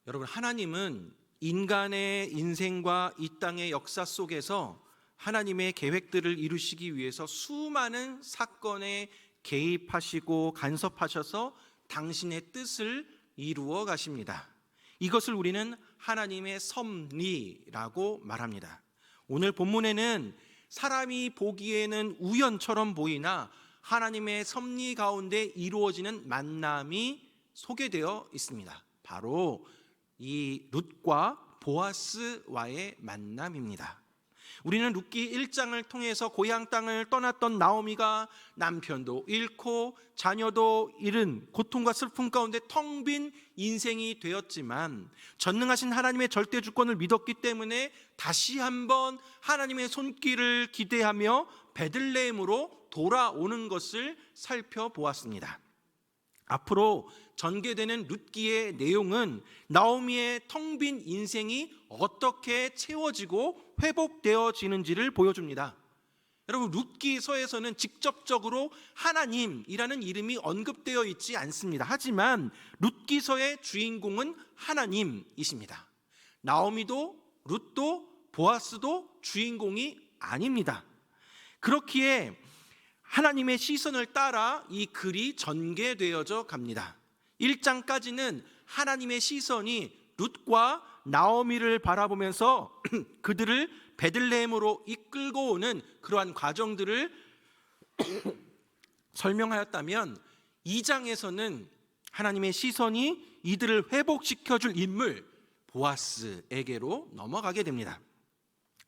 여러분, 하나님은 인간의 인생과 이 땅의 역사 속에서 하나님의 계획들을 이루시기 위해서 수많은 사건에 개입하시고 간섭하셔서 당신의 뜻을 이루어 가십니다. 이것을 우리는 하나님의 섭리라고 말합니다. 오늘 본문에는 사람이 보기에는 우연처럼 보이나 하나님의 섭리 가운데 이루어지는 만남이 소개되어 있습니다. 바로 이 룻과 보아스와의 만남입니다. 우리는 룻기 1장을 통해서 고향 땅을 떠났던 나오미가 남편도 잃고 자녀도 잃은 고통과 슬픔 가운데 텅 빈 인생이 되었지만 전능하신 하나님의 절대 주권을 믿었기 때문에 다시 한번 하나님의 손길을 기대하며 베들레헴으로 돌아오는 것을 살펴보았습니다. 앞으로 전개되는 룻기의 내용은 나오미의 텅 빈 인생이 어떻게 채워지고 회복되어지는지를 보여줍니다. 여러분, 룻기서에서는 직접적으로 하나님이라는 이름이 언급되어 있지 않습니다. 하지만 룻기서의 주인공은 하나님이십니다. 나오미도 룻도 보아스도 주인공이 아닙니다. 그렇기에 하나님의 시선을 따라 이 글이 전개되어져 갑니다. 1장까지는 하나님의 시선이 룻과 나오미를 바라보면서 그들을 베들레헴으로 이끌고 오는 그러한 과정들을 설명하였다면 2장에서는 하나님의 시선이 이들을 회복시켜줄 인물 보아스에게로 넘어가게 됩니다.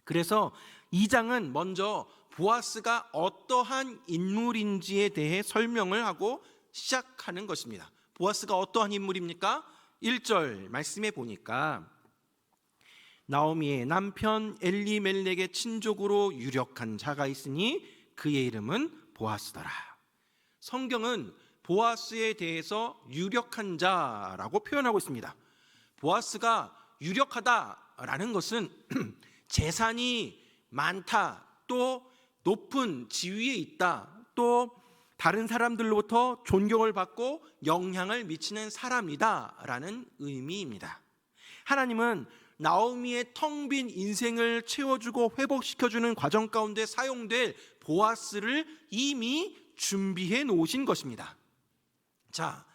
그래서 2장은 먼저 보아스가 어떠한 인물인지에 대해 설명을 하고 시작하는 것입니다. 보아스가 어떠한 인물입니까? 1절 말씀에 보니까 나오미의 남편 엘리멜렉의 친족으로 유력한 자가 있으니 그의 이름은 보아스더라. 성경은 보아스에 대해서 유력한 자라고 표현하고 있습니다. 보아스가 유력하다라는 것은 재산이 많다, 또 높은 지위에 있다, 또 다른 사람들로부터 존경을 받고 영향을 미치는 사람이다 라는 의미입니다. 하나님은 나오미의 텅 빈 인생을 채워주고 회복시켜주는 과정 가운데 사용될 보아스를 이미 준비해 놓으신 것입니다. 자,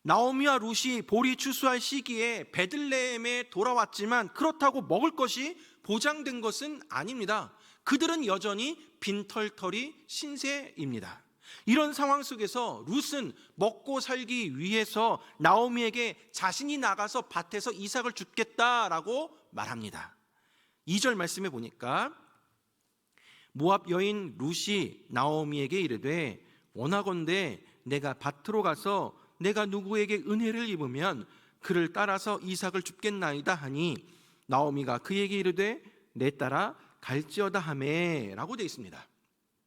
나오미와 룻이 보리 추수할 시기에 베들레헴에 돌아왔지만 그렇다고 먹을 것이 보장된 것은 아닙니다. 그들은 여전히 빈털터리 신세입니다. 이런 상황 속에서 룻은 먹고 살기 위해서 나오미에게 자신이 나가서 밭에서 이삭을 줍겠다라고 말합니다. 2절 말씀에 보니까 모압 여인 룻이 나오미에게 이르되 원하건대 내가 밭으로 가서 내가 누구에게 은혜를 입으면 그를 따라서 이삭을 줍겠나이다 하니 나오미가 그에게 이르되 내 따라 갈지어다 하매 라고 되어 있습니다.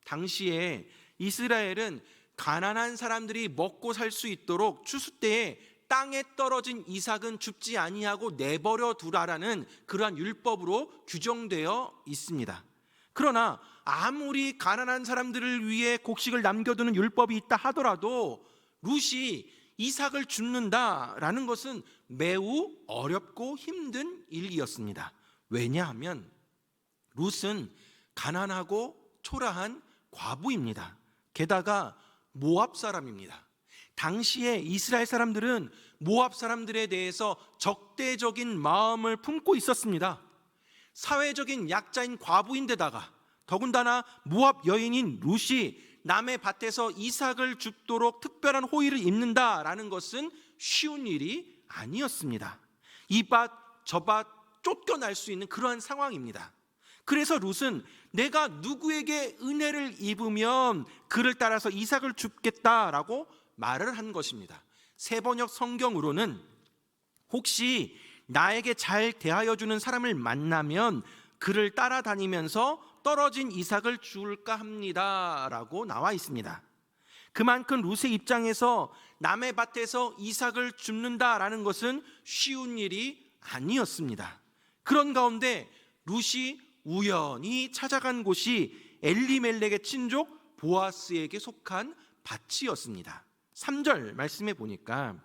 당시에 이스라엘은 가난한 사람들이 먹고 살 수 있도록 추수 때에 땅에 떨어진 이삭은 줍지 아니하고 내버려 두라라는 그러한 율법으로 규정되어 있습니다. 그러나 아무리 가난한 사람들을 위해 곡식을 남겨두는 율법이 있다 하더라도 룻이 이삭을 줍는다라는 것은 매우 어렵고 힘든 일이었습니다. 왜냐하면 룻은 가난하고 초라한 과부입니다. 게다가 모압 사람입니다. 당시에 이스라엘 사람들은 모압 사람들에 대해서 적대적인 마음을 품고 있었습니다. 사회적인 약자인 과부인데다가 더군다나 모압 여인인 룻이 남의 밭에서 이삭을 줍도록 특별한 호의를 입는다라는 것은 쉬운 일이 아니었습니다. 이 밭 저 밭 쫓겨날 수 있는 그러한 상황입니다. 그래서 룻은 내가 누구에게 은혜를 입으면 그를 따라서 이삭을 줍겠다라고 말을 한 것입니다. 세번역 성경으로는 혹시 나에게 잘 대하여 주는 사람을 만나면 그를 따라다니면서 떨어진 이삭을 줄까 합니다 라고 나와 있습니다. 그만큼 룻의 입장에서 남의 밭에서 이삭을 줍는다라는 것은 쉬운 일이 아니었습니다. 그런 가운데 룻이 우연히 찾아간 곳이 엘리멜렉의 친족 보아스에게 속한 밭이었습니다. 3절 말씀해 보니까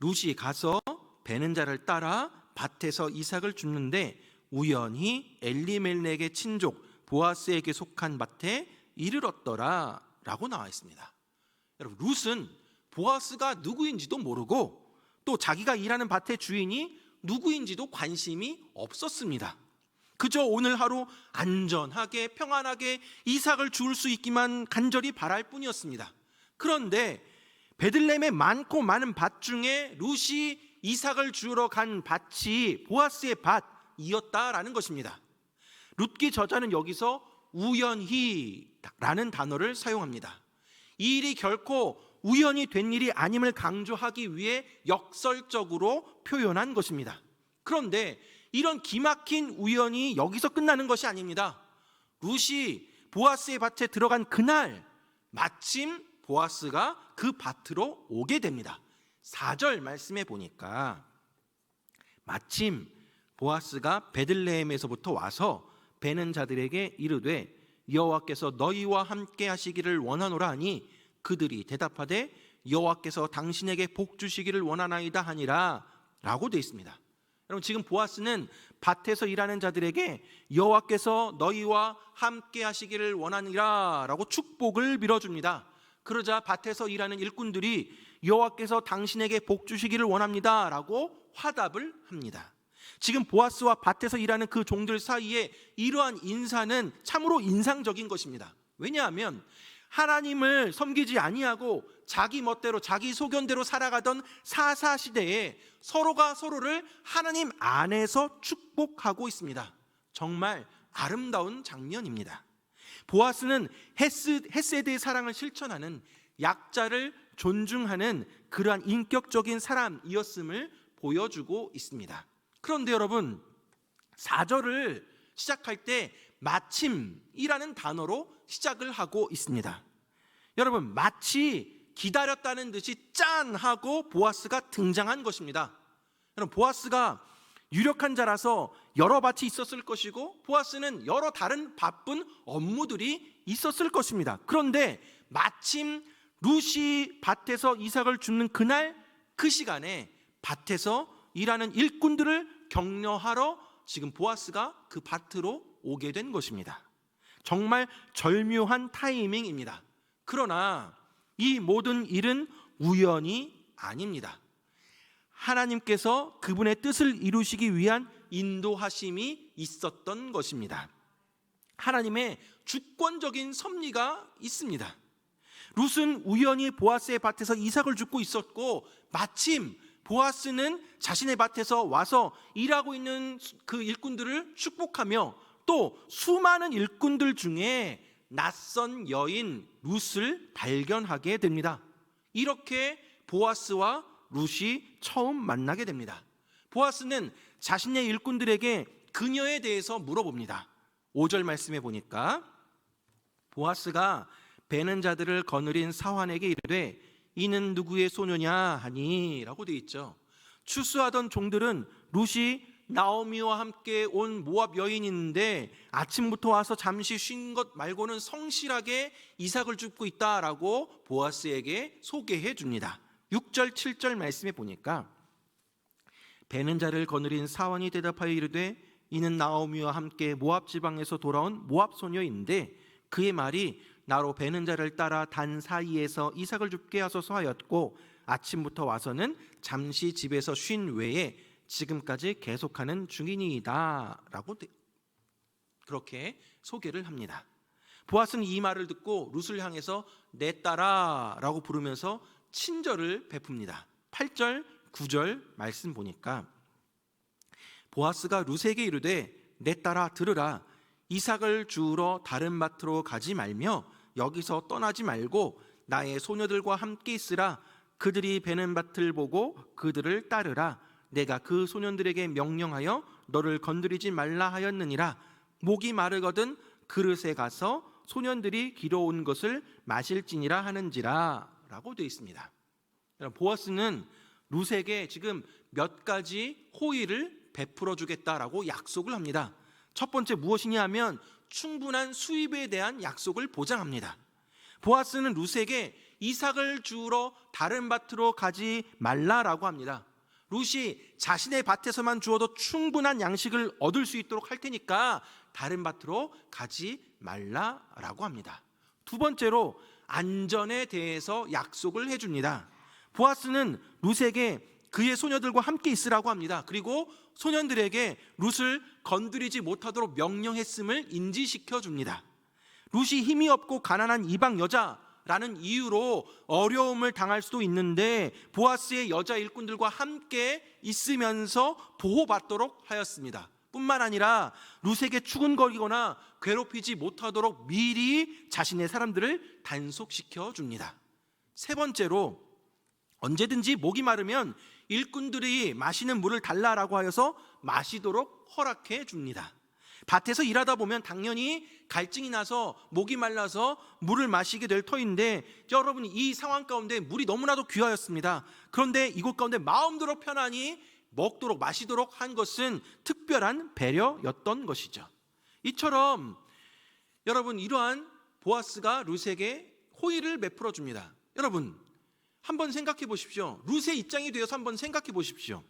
룻이 가서 베는 자를 따라 밭에서 이삭을 줍는데 우연히 엘리멜렉의 친족 보아스에게 속한 밭에 이르렀더라 라고 나와 있습니다. 여러분, 룻은 보아스가 누구인지도 모르고 또 자기가 일하는 밭의 주인이 누구인지도 관심이 없었습니다. 그저 오늘 하루 안전하게 평안하게 이삭을 주울 수 있기만 간절히 바랄 뿐이었습니다. 그런데 베들레헴의 많고 많은 밭 중에 룻이 이삭을 주우러 간 밭이 보아스의 밭이었다라는 것입니다. 룻기 저자는 여기서 우연히라는 단어를 사용합니다. 이 일이 결코 우연히 된 일이 아님을 강조하기 위해 역설적으로 표현한 것입니다. 그런데 이런 기막힌 우연이 여기서 끝나는 것이 아닙니다. 룻이 보아스의 밭에 들어간 그날 마침 보아스가 그 밭으로 오게 됩니다. 4절 말씀에 보니까 마침 보아스가 베들레헴에서부터 와서 베는 자들에게 이르되 여호와께서 너희와 함께 하시기를 원하노라 하니 그들이 대답하되 여호와께서 당신에게 복 주시기를 원하나이다 하니라 라고 되어 있습니다. 여러분, 지금 보아스는 밭에서 일하는 자들에게 여호와께서 너희와 함께 하시기를 원하니라 라고 축복을 빌어줍니다. 그러자 밭에서 일하는 일꾼들이 여호와께서 당신에게 복 주시기를 원합니다 라고 화답을 합니다. 지금 보아스와 밭에서 일하는 그 종들 사이에 이러한 인사는 참으로 인상적인 것입니다. 왜냐하면 하나님을 섬기지 아니하고 자기 멋대로 자기 소견대로 살아가던 사사시대에 서로가 서로를 하나님 안에서 축복하고 있습니다. 정말 아름다운 장면입니다. 보아스는 헤세드의 사랑을 실천하는, 약자를 존중하는 그러한 인격적인 사람이었음을 보여주고 있습니다. 그런데 여러분, 4절을 시작할 때 마침이라는 단어로 시작을 하고 있습니다. 여러분, 마치 기다렸다는 듯이 짠 하고 보아스가 등장한 것입니다. 여러분, 보아스가 유력한 자라서 여러 밭이 있었을 것이고 보아스는 여러 다른 바쁜 업무들이 있었을 것입니다. 그런데 마침 룻이 밭에서 이삭을 줍는 그날 그 시간에 밭에서 일하는 일꾼들을 격려하러 지금 보아스가 그 밭으로 오게 된 것입니다. 정말 절묘한 타이밍입니다. 그러나 이 모든 일은 우연이 아닙니다. 하나님께서 그분의 뜻을 이루시기 위한 인도하심이 있었던 것입니다. 하나님의 주권적인 섭리가 있습니다. 룻은 우연히 보아스의 밭에서 이삭을 줍고 있었고 마침 보아스는 자신의 밭에서 와서 일하고 있는 그 일꾼들을 축복하며 또 수많은 일꾼들 중에 낯선 여인 룻을 발견하게 됩니다. 이렇게 보아스와 룻이 처음 만나게 됩니다. 보아스는 자신의 일꾼들에게 그녀에 대해서 물어봅니다. 5절 말씀에 보니까 보아스가 베는 자들을 거느린 사환에게 이르되 이는 누구의 소녀냐 하니 라고 되어 있죠. 추수하던 종들은 룻이 나오미와 함께 온 모압 여인인데 아침부터 와서 잠시 쉰 것 말고는 성실하게 이삭을 줍고 있다라고 보아스에게 소개해 줍니다. 6절 7절 말씀에 보니까 베는 자를 거느린 사환이 대답하여 이르되 이는 나오미와 함께 모압 지방에서 돌아온 모압 소녀인데 그의 말이 나로 베는 자를 따라 단 사이에서 이삭을 줍게 하소서 하였고 아침부터 와서는 잠시 집에서 쉰 외에 지금까지 계속하는 중이니이다 라고 그렇게 소개를 합니다. 보아스는 이 말을 듣고 룻을 향해서 내 딸아 라고 부르면서 친절을 베풉니다. 8절 9절 말씀 보니까 보아스가 룻에게 이르되 내 딸아 들으라 이삭을 주우러 다른 밭으로 가지 말며 여기서 떠나지 말고 나의 소녀들과 함께 있으라 그들이 베는 밭을 보고 그들을 따르라 내가 그 소년들에게 명령하여 너를 건드리지 말라 하였느니라 목이 마르거든 그릇에 가서 소년들이 길어온 것을 마실지니라 하는지라 라고 되어 있습니다. 보아스는 룻에게 지금 몇 가지 호의를 베풀어 주겠다라고 약속을 합니다. 첫 번째 무엇이냐 하면 충분한 수입에 대한 약속을 보장합니다. 보아스는 룻에게 이삭을 주우러 다른 밭으로 가지 말라라고 합니다. 룻이 자신의 밭에서만 주어도 충분한 양식을 얻을 수 있도록 할 테니까 다른 밭으로 가지 말라라고 합니다. 두 번째로 안전에 대해서 약속을 해줍니다. 보아스는 룻에게 그의 소녀들과 함께 있으라고 합니다. 그리고 소년들에게 룻을 건드리지 못하도록 명령했음을 인지시켜 줍니다. 룻이 힘이 없고 가난한 이방 여자라는 이유로 어려움을 당할 수도 있는데 보아스의 여자 일꾼들과 함께 있으면서 보호받도록 하였습니다. 뿐만 아니라 룻에게 추근거리거나 괴롭히지 못하도록 미리 자신의 사람들을 단속시켜 줍니다. 세 번째로 언제든지 목이 마르면 일꾼들이 마시는 물을 달라라고 하여서 마시도록 허락해 줍니다. 밭에서 일하다 보면 당연히 갈증이 나서 목이 말라서 물을 마시게 될 터인데 여러분, 이 상황 가운데 물이 너무나도 귀하였습니다. 그런데 이곳 가운데 마음대로 편안히 먹도록 마시도록 한 것은 특별한 배려였던 것이죠. 이처럼 여러분, 이러한 보아스가 룻에게 호의를 베풀어 줍니다. 여러분, 한번 생각해 보십시오. 룻의 입장이 되어서 한번 생각해 보십시오.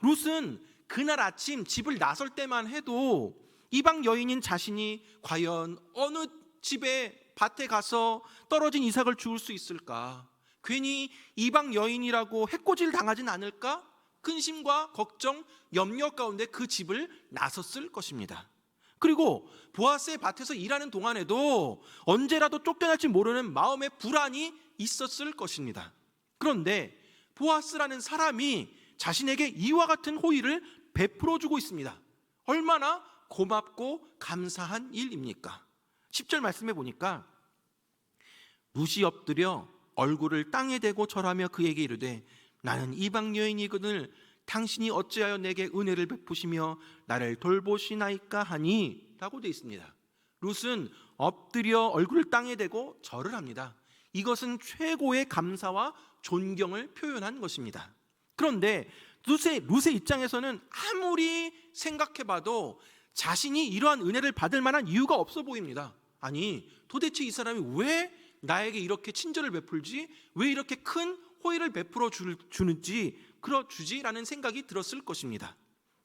룻은 그날 아침 집을 나설 때만 해도 이방 여인인 자신이 과연 어느 집에 밭에 가서 떨어진 이삭을 주울 수 있을까? 괜히 이방 여인이라고 해코지를 당하진 않을까? 근심과 걱정, 염려 가운데 그 집을 나섰을 것입니다. 그리고 보아스의 밭에서 일하는 동안에도 언제라도 쫓겨날지 모르는 마음의 불안이 있었을 것입니다. 그런데 보아스라는 사람이 자신에게 이와 같은 호의를 베풀어 주고 있습니다. 얼마나 고맙고 감사한 일입니까? 10절 말씀해 보니까 룻이 엎드려 얼굴을 땅에 대고 절하며 그에게 이르되 나는 이방 여인이거늘 당신이 어찌하여 내게 은혜를 베푸시며 나를 돌보시나이까 하니 라고 되어 있습니다. 룻은 엎드려 얼굴을 땅에 대고 절을 합니다. 이것은 최고의 감사와 존경을 표현한 것입니다. 그런데 룻의 입장에서는 아무리 생각해봐도 자신이 이러한 은혜를 받을 만한 이유가 없어 보입니다. 아니, 도대체 이 사람이 왜 나에게 이렇게 친절을 베풀지? 왜 이렇게 큰 호의를 베풀어 주지라는 생각이 들었을 것입니다.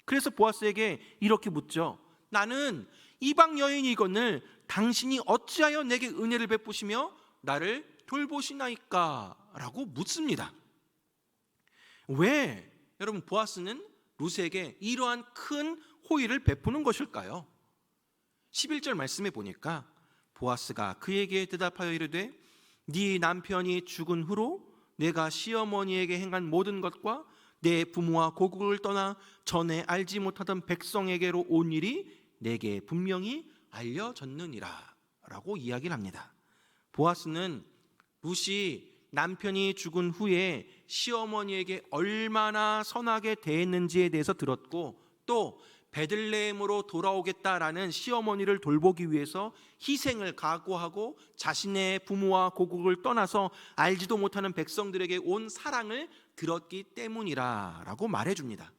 그래서 보아스에게 이렇게 묻죠. 나는 이방 여인이거늘 당신이 어찌하여 내게 은혜를 베푸시며 나를 돌보시나이까? 라고 묻습니다. 왜 여러분 보아스는 룻에게 이러한 큰 호의를 베푸는 것일까요? 11절 말씀에 보니까 보아스가 그에게 대답하여 이르되 네 남편이 죽은 후로 내가 시어머니에게 행한 모든 것과 내 부모와 고국을 떠나 전에 알지 못하던 백성에게로 온 일이 내게 분명히 알려졌느니라 라고 이야기를 합니다. 보아스는 룻이 남편이 죽은 후에 시어머니에게 얼마나 선하게 대했는지에 대해서 들었고 또 베들레헴으로 돌아오겠다라는 시어머니를 돌보기 위해서 희생을 각오하고 자신의 부모와 고국을 떠나서 알지도 못하는 백성들에게 온 사랑을 들었기 때문이라고 말해줍니다.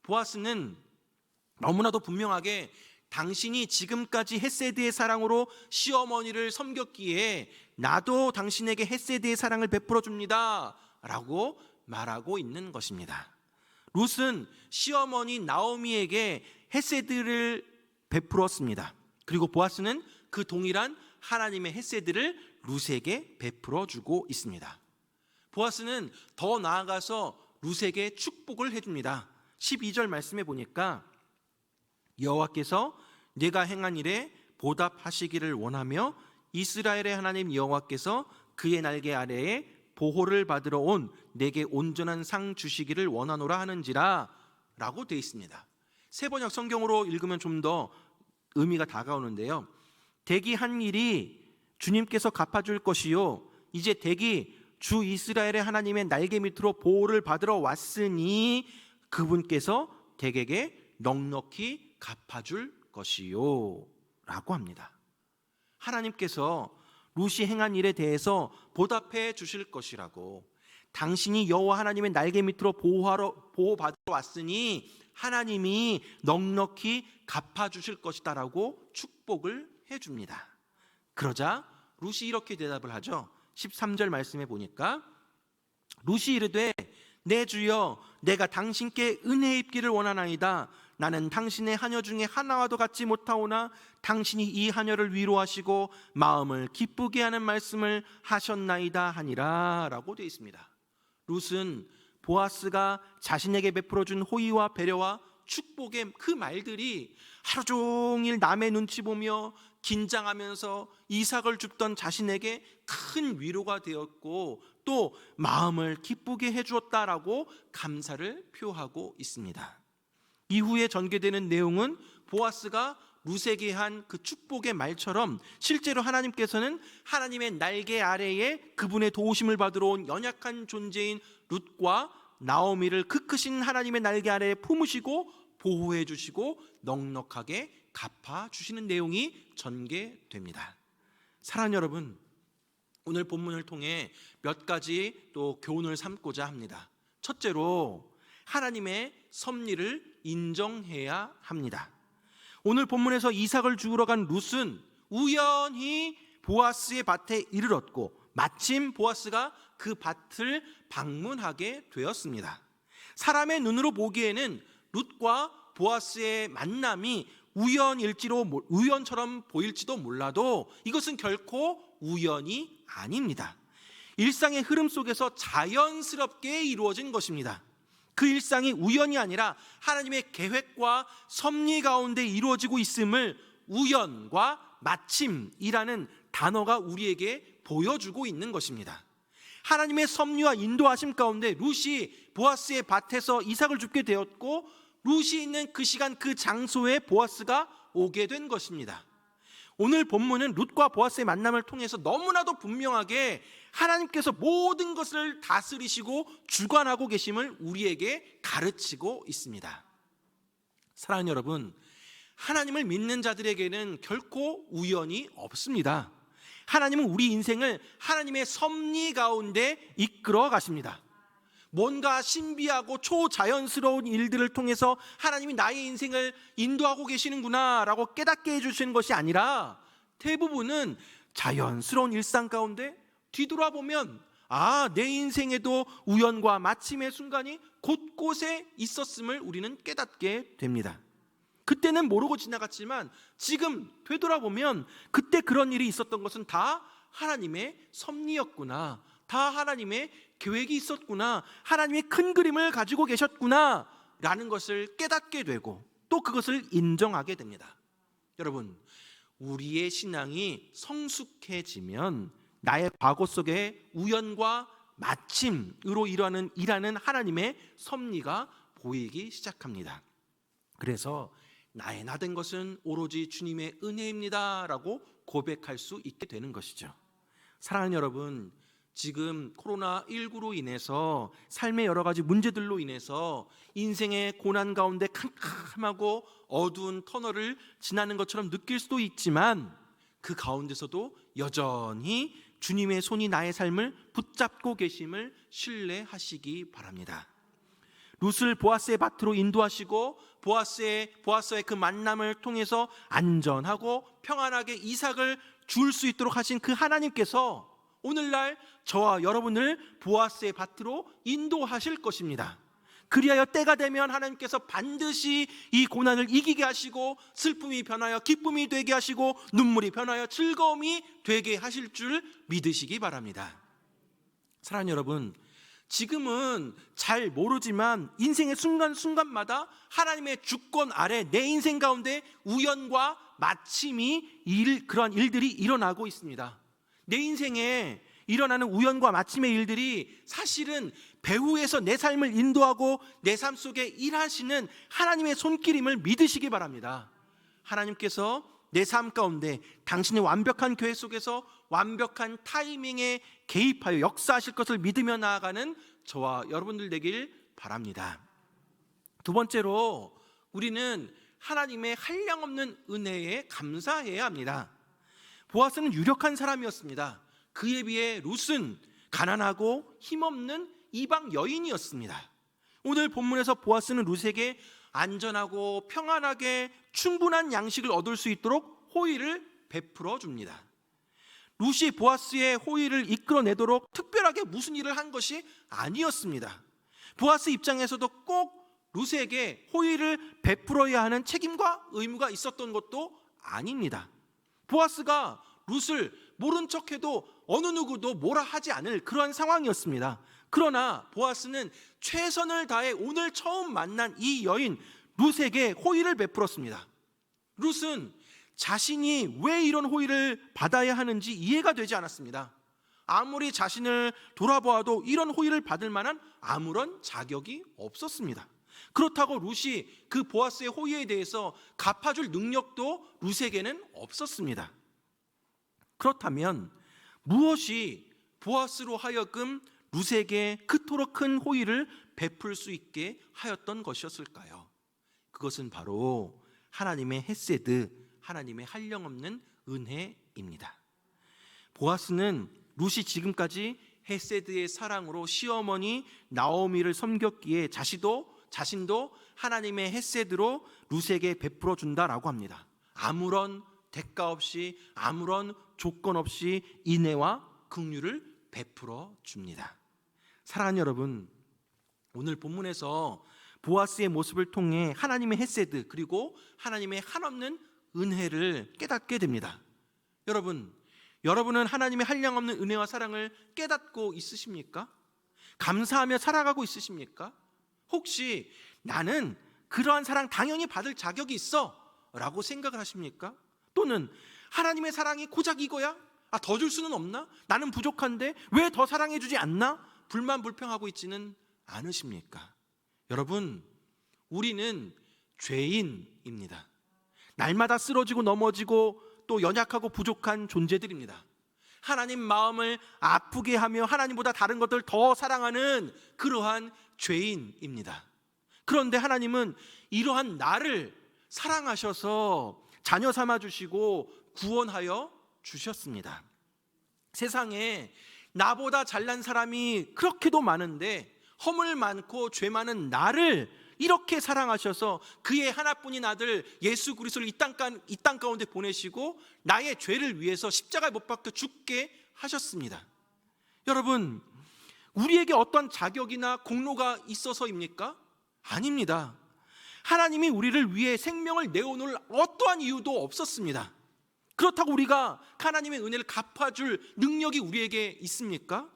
보아스는 너무나도 분명하게 당신이 지금까지 헤세드의 사랑으로 시어머니를 섬겼기에 나도 당신에게 헤세드의 사랑을 베풀어 줍니다 라고 말하고 있는 것입니다. 룻은 시어머니 나오미에게 헤세드를 베풀었습니다. 그리고 보아스는 그 동일한 하나님의 헤세드를 룻에게 베풀어 주고 있습니다. 보아스는 더 나아가서 룻에게 축복을 해줍니다. 12절 말씀에 보니까 여호와께서 내가 행한 일에 보답하시기를 원하며 이스라엘의 하나님 여호와께서 그의 날개 아래에 보호를 받으러 온 내게 온전한 상 주시기를 원하노라 하는지라 라고 되어 있습니다. 세번역 성경으로 읽으면 좀 더 의미가 다가오는데요. 대기한 일이 주님께서 갚아줄 것이요 이제 대기 주 이스라엘의 하나님의 날개 밑으로 보호를 받으러 왔으니 그분께서 대개에게 넉넉히 갚아줄 것이요 라고 합니다. 하나님께서 룻이 행한 일에 대해서 보답해 주실 것이라고, 당신이 여호와 하나님의 날개 밑으로 보호받으러 왔으니 하나님이 넉넉히 갚아주실 것이다라고 축복을 해줍니다. 그러자 룻이 이렇게 대답을 하죠. 13절 말씀해 보니까 룻이 이르되 내 주여, 내가 당신께 은혜 입기를 원하나이다. 나는 당신의 하녀 중에 하나와도 같지 못하오나 당신이 이 하녀를 위로하시고 마음을 기쁘게 하는 말씀을 하셨나이다 하니라 라고 되어 있습니다. 룻은 보아스가 자신에게 베풀어준 호의와 배려와 축복의 그 말들이 하루 종일 남의 눈치 보며 긴장하면서 이삭을 줍던 자신에게 큰 위로가 되었고 또 마음을 기쁘게 해주었다라고 감사를 표하고 있습니다. 이후에 전개되는 내용은 보아스가 룻에게 한 그 축복의 말처럼 실제로 하나님께서는 하나님의 날개 아래에 그분의 도우심을 받으러 온 연약한 존재인 룻과 나오미를 그 크신 하나님의 날개 아래에 품으시고 보호해 주시고 넉넉하게 갚아주시는 내용이 전개됩니다. 사랑하는 여러분, 오늘 본문을 통해 몇 가지 또 교훈을 삼고자 합니다. 첫째로 하나님의 섭리를 인정해야 합니다. 오늘 본문에서 이삭을 주우러 간 룻은 우연히 보아스의 밭에 이르렀고 마침 보아스가 그 밭을 방문하게 되었습니다. 사람의 눈으로 보기에는 룻과 보아스의 만남이 우연처럼 보일지도 몰라도 이것은 결코 우연이 아닙니다. 일상의 흐름 속에서 자연스럽게 이루어진 것입니다. 그 일상이 우연이 아니라 하나님의 계획과 섭리 가운데 이루어지고 있음을 우연과 마침이라는 단어가 우리에게 보여주고 있는 것입니다. 하나님의 섭리와 인도하심 가운데 룻이 보아스의 밭에서 이삭을 줍게 되었고 룻이 있는 그 시간 그 장소에 보아스가 오게 된 것입니다. 오늘 본문은 룻과 보아스의 만남을 통해서 너무나도 분명하게 하나님께서 모든 것을 다스리시고 주관하고 계심을 우리에게 가르치고 있습니다. 사랑하는 여러분, 하나님을 믿는 자들에게는 결코 우연이 없습니다. 하나님은 우리 인생을 하나님의 섭리 가운데 이끌어 가십니다. 뭔가 신비하고 초자연스러운 일들을 통해서 하나님이 나의 인생을 인도하고 계시는구나 라고 깨닫게 해주시는 것이 아니라 대부분은 자연스러운 일상 가운데 뒤돌아보면 내 인생에도 우연과 마침의 순간이 곳곳에 있었음을 우리는 깨닫게 됩니다. 그때는 모르고 지나갔지만 지금 되돌아보면 그때 그런 일이 있었던 것은 다 하나님의 섭리였구나, 다 하나님의 계획이 있었구나, 하나님의 큰 그림을 가지고 계셨구나 라는 것을 깨닫게 되고 또 그것을 인정하게 됩니다. 여러분, 우리의 신앙이 성숙해지면 나의 과거 속에 우연과 마침으로 일하는 하나님의 섭리가 보이기 시작합니다. 그래서 나의 나 된 것은 오로지 주님의 은혜입니다 라고 고백할 수 있게 되는 것이죠. 사랑하는 여러분, 지금 코로나19로 인해서 삶의 여러 가지 문제들로 인해서 인생의 고난 가운데 캄캄하고 어두운 터널을 지나는 것처럼 느낄 수도 있지만 그 가운데서도 여전히 주님의 손이 나의 삶을 붙잡고 계심을 신뢰하시기 바랍니다. 룻을 보아스의 밭으로 인도하시고 보아스의 그 만남을 통해서 안전하고 평안하게 이삭을 줄 수 있도록 하신 그 하나님께서 오늘날 저와 여러분을 보아스의 밭으로 인도하실 것입니다. 그리하여 때가 되면 하나님께서 반드시 이 고난을 이기게 하시고 슬픔이 변하여 기쁨이 되게 하시고 눈물이 변하여 즐거움이 되게 하실 줄 믿으시기 바랍니다. 사랑하는 여러분, 지금은 잘 모르지만 인생의 순간순간마다 하나님의 주권 아래 내 인생 가운데 우연과 마침이 그러한 일들이 일어나고 있습니다. 내 인생에 일어나는 우연과 마침의 일들이 사실은 배후에서 내 삶을 인도하고 내 삶 속에 일하시는 하나님의 손길임을 믿으시기 바랍니다. 하나님께서 내 삶 가운데 당신의 완벽한 계획 속에서 완벽한 타이밍에 개입하여 역사하실 것을 믿으며 나아가는 저와 여러분들 되길 바랍니다. 두 번째로 우리는 하나님의 한량없는 은혜에 감사해야 합니다. 보아스는 유력한 사람이었습니다. 그에 비해 룻은 가난하고 힘없는 이방 여인이었습니다. 오늘 본문에서 보아스는 룻에게 안전하고 평안하게 충분한 양식을 얻을 수 있도록 호의를 베풀어 줍니다. 룻이 보아스의 호의를 이끌어내도록 특별하게 무슨 일을 한 것이 아니었습니다. 보아스 입장에서도 꼭 룻에게 호의를 베풀어야 하는 책임과 의무가 있었던 것도 아닙니다. 보아스가 룻을 모른 척해도 어느 누구도 뭐라 하지 않을 그러한 상황이었습니다. 그러나 보아스는 최선을 다해 오늘 처음 만난 이 여인 룻에게 호의를 베풀었습니다. 룻은 자신이 왜 이런 호의를 받아야 하는지 이해가 되지 않았습니다. 아무리 자신을 돌아보아도 이런 호의를 받을 만한 아무런 자격이 없었습니다. 그렇다고 룻이 그 보아스의 호의에 대해서 갚아줄 능력도 룻에게는 없었습니다. 그렇다면 무엇이 보아스로 하여금 룻에게 그토록 큰 호의를 베풀 수 있게 하였던 것이었을까요? 그것은 바로 하나님의 헤세드, 하나님의 한량없는 은혜입니다. 보아스는 룻이 지금까지 헤세드의 사랑으로 시어머니 나오미를 섬겼기에 자신도 하나님의 헤세드로 룻에게 베풀어 준다라고 합니다. 아무런 대가 없이, 아무런 조건 없이 인애와 긍휼을 베풀어 줍니다. 사랑하는 여러분, 오늘 본문에서 보아스의 모습을 통해 하나님의 헤세드 그리고 하나님의 한없는 은혜를 깨닫게 됩니다. 여러분은 하나님의 한량없는 은혜와 사랑을 깨닫고 있으십니까? 감사하며 살아가고 있으십니까? 혹시 나는 그러한 사랑 당연히 받을 자격이 있어 라고 생각을 하십니까? 또는 하나님의 사랑이 고작 이거야? 더 줄 수는 없나? 나는 부족한데 왜 더 사랑해 주지 않나? 불만불평하고 있지는 않으십니까? 여러분, 우리는 죄인입니다. 날마다 쓰러지고 넘어지고 또 연약하고 부족한 존재들입니다. 하나님 마음을 아프게 하며 하나님보다 다른 것들 더 사랑하는 그러한 죄인입니다. 그런데 하나님은 이러한 나를 사랑하셔서 자녀 삼아 주시고 구원하여 주셨습니다. 세상에 나보다 잘난 사람이 그렇게도 많은데 허물 많고 죄 많은 나를 이렇게 사랑하셔서 그의 하나뿐인 아들 예수 그리스도를 이 땅 가운데 보내시고 나의 죄를 위해서 십자가에 못 박혀 죽게 하셨습니다. 여러분, 우리에게 어떤 자격이나 공로가 있어서입니까? 아닙니다. 하나님이 우리를 위해 생명을 내어놓을 어떠한 이유도 없었습니다. 그렇다고 우리가 하나님의 은혜를 갚아줄 능력이 우리에게 있습니까?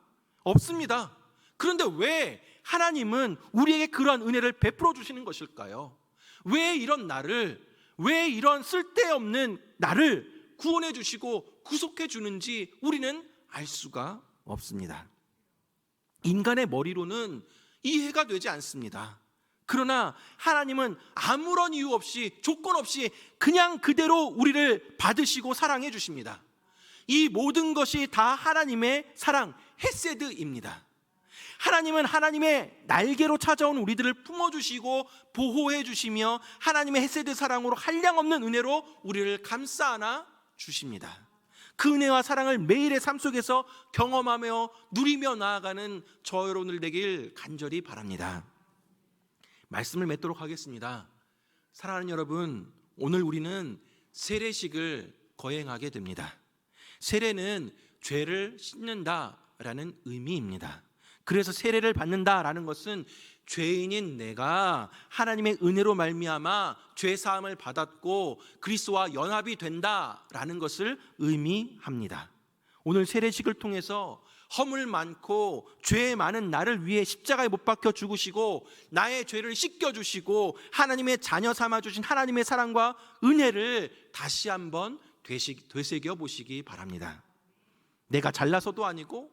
없습니다. 그런데 왜 하나님은 우리에게 그러한 은혜를 베풀어 주시는 것일까요? 왜 이런 쓸데없는 나를 구원해 주시고 구속해 주는지 우리는 알 수가 없습니다. 인간의 머리로는 이해가 되지 않습니다. 그러나 하나님은 아무런 이유 없이, 조건 없이 그냥 그대로 우리를 받으시고 사랑해 주십니다. 이 모든 것이 다 하나님의 사랑, 헤세드입니다. 하나님은 하나님의 날개로 찾아온 우리들을 품어주시고 보호해 주시며 하나님의 헤세드 사랑으로 한량없는 은혜로 우리를 감싸 안아 주십니다. 그 은혜와 사랑을 매일의 삶 속에서 경험하며 누리며 나아가는 저 여러분들 되길 간절히 바랍니다. 말씀을 맺도록 하겠습니다. 사랑하는 여러분, 오늘 우리는 세례식을 거행하게 됩니다. 세례는 죄를 씻는다라는 의미입니다. 그래서 세례를 받는다라는 것은 죄인인 내가 하나님의 은혜로 말미암아 죄 사함을 받았고 그리스도와 연합이 된다라는 것을 의미합니다. 오늘 세례식을 통해서 허물 많고 죄 많은 나를 위해 십자가에 못 박혀 죽으시고 나의 죄를 씻겨주시고 하나님의 자녀 삼아주신 하나님의 사랑과 은혜를 다시 한번 되새겨 보시기 바랍니다. 내가 잘나서도 아니고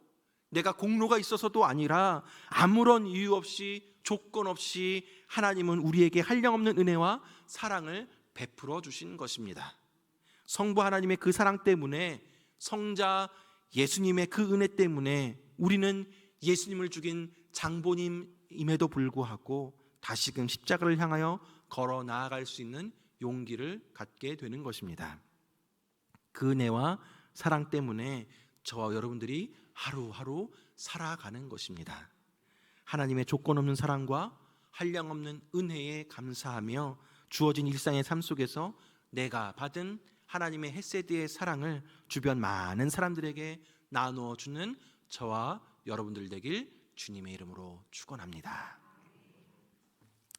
내가 공로가 있어서도 아니라 아무런 이유 없이 조건 없이 하나님은 우리에게 한량없는 은혜와 사랑을 베풀어 주신 것입니다. 성부 하나님의 그 사랑 때문에, 성자 예수님의 그 은혜 때문에 우리는 예수님을 죽인 장본임임에도 불구하고 다시금 십자가를 향하여 걸어 나아갈 수 있는 용기를 갖게 되는 것입니다. 그 은혜와 사랑 때문에 저와 여러분들이 하루하루 살아가는 것입니다. 하나님의 조건 없는 사랑과 한량없는 은혜에 감사하며 주어진 일상의 삶 속에서 내가 받은 하나님의 헤세드의 사랑을 주변 많은 사람들에게 나누어 주는 저와 여러분들 되길 주님의 이름으로 축원합니다.